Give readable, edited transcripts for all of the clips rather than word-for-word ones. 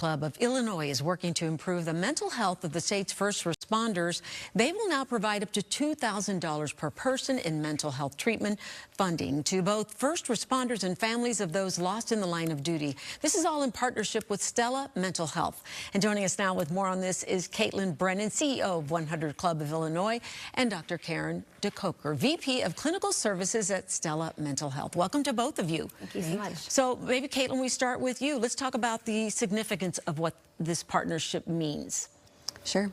Club of Illinois is working to improve the mental health of the state's first responders. They will now provide up to $2,000 per person in mental health treatment funding to both first responders and families of those lost in the line of duty. This is all in partnership with Stella Mental Health. And joining us now with more on this is Caitlyn Brennan, CEO of 100 Club of Illinois, and Dr. Doker, VP of Clinical Services at Stella Mental Health. Welcome to both of you. Thank you so much. So maybe, Caitlyn, we start with you. Let's talk about the significance of what this partnership means. Sure.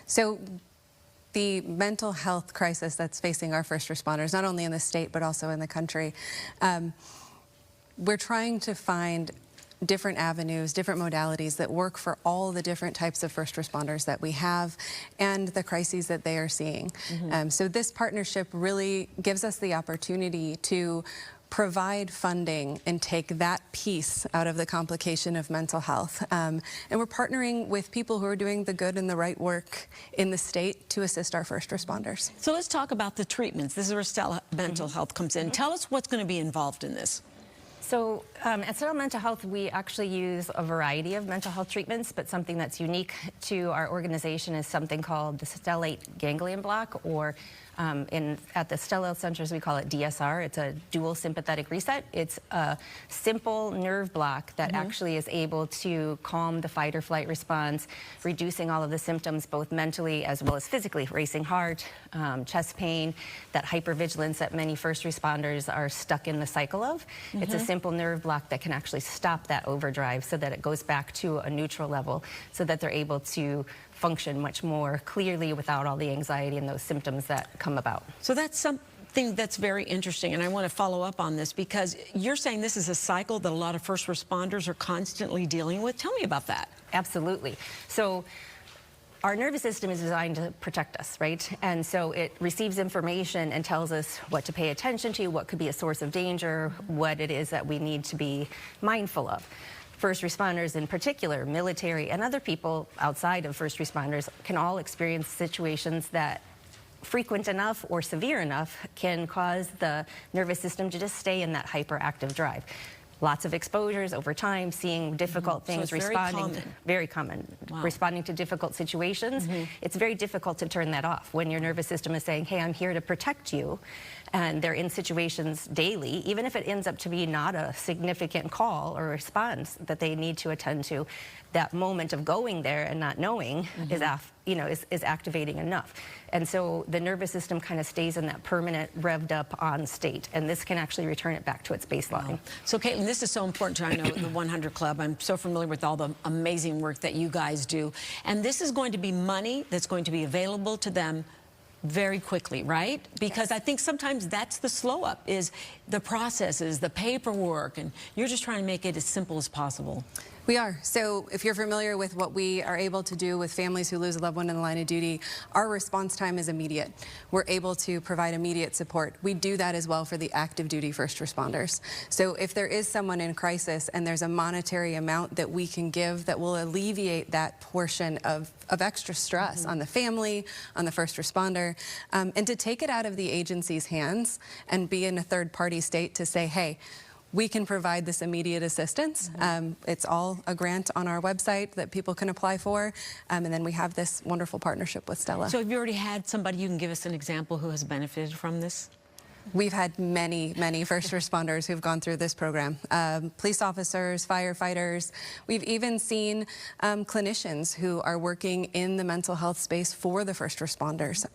So the mental health crisis that's facing our first responders, not only in the state but also in the country, we're trying to find different avenues, different modalities that work for all the different types of first responders that we have and the crises that they are seeing. So this partnership really gives us the opportunity to provide funding and take that piece out of the complication of mental health. And we're partnering with people who are doing the good and the right work in the state to assist our first responders. So let's talk about the treatments. This is where Stella Mental Health comes in. Tell us what's going to be involved in this. So at Stella Mental Health, we actually use a variety of mental health treatments, but something that's unique to our organization is something called the stellate ganglion block, or at the Stella centers we call it DSR. It's a dual sympathetic reset. It's a simple nerve block that actually is able to calm the fight or flight response, reducing all of the symptoms both mentally as well as physically, racing heart, chest pain, that hypervigilance that many first responders are stuck in the cycle of. It's a simple nerve block that can actually stop that overdrive so that it goes back to a neutral level so that they're able to function much more clearly without all the anxiety and those symptoms that come about. So that's something that's very interesting, and I want to follow up on this because you're saying this is a cycle that a lot of first responders are constantly dealing with. Tell me about that. Absolutely. So our nervous system is designed to protect us, right? And so it receives information and tells us what to pay attention to, what could be a source of danger, what it is that we need to be mindful of. First responders in particular, military, and other people outside of first responders can all experience situations that frequent enough or severe enough can cause the nervous system to just stay in that hyperactive drive. Lots of exposures over time, seeing difficult things, so it's very common. Wow. Responding to difficult situations. It's very difficult to turn that off when your nervous system is saying, hey, I'm here to protect you, and they're in situations daily, even if it ends up to be not a significant call or response that they need to attend to. That moment of going there and not knowing is activating enough. And so the nervous system kind of stays in that permanent revved up on state, and this can actually return it back to its baseline. Wow. So Caitlyn, this is so important to, I know, the 100 Club. I'm so familiar with all the amazing work that you guys do. And this is going to be money that's going to be available to them very quickly, right? Because I think sometimes that's the slow up, is the processes, the paperwork, and you're just trying to make it as simple as possible. We are. So if you're familiar with what we are able to do with families who lose a loved one in the line of duty, our response time is immediate. We're able to provide immediate support. We do that as well for the active duty first responders. So if there is someone in crisis and there's a monetary amount that we can give that will alleviate that portion of extra stress on the family, on the first responder, and to take it out of the agency's hands and be in a third-party state to say, hey, we can provide this immediate assistance. It's all a grant on our website that people can apply for. And then we have this wonderful partnership with Stella. So have you already had somebody, you can give us an example, who has benefited from this? We've had many, many first responders who've gone through this program. Police officers, firefighters. We've even seen clinicians who are working in the mental health space for the first responders.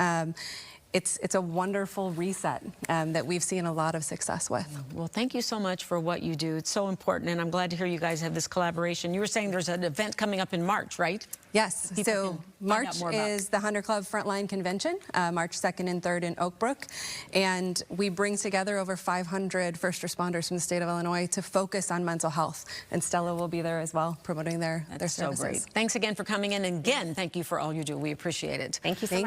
It's a wonderful reset that we've seen a lot of success with. Well, thank you so much for what you do. It's so important, and I'm glad to hear you guys have this collaboration. You were saying there's an event coming up in March, right? Yes. So March is the 100 Club Frontline Convention, March 2nd and 3rd in Oak Brook. And we bring together over 500 first responders from the state of Illinois to focus on mental health. And Stella will be there as well, promoting their services. So great. Thanks again for coming in. And again, thank you for all you do. We appreciate it. Thank you so much.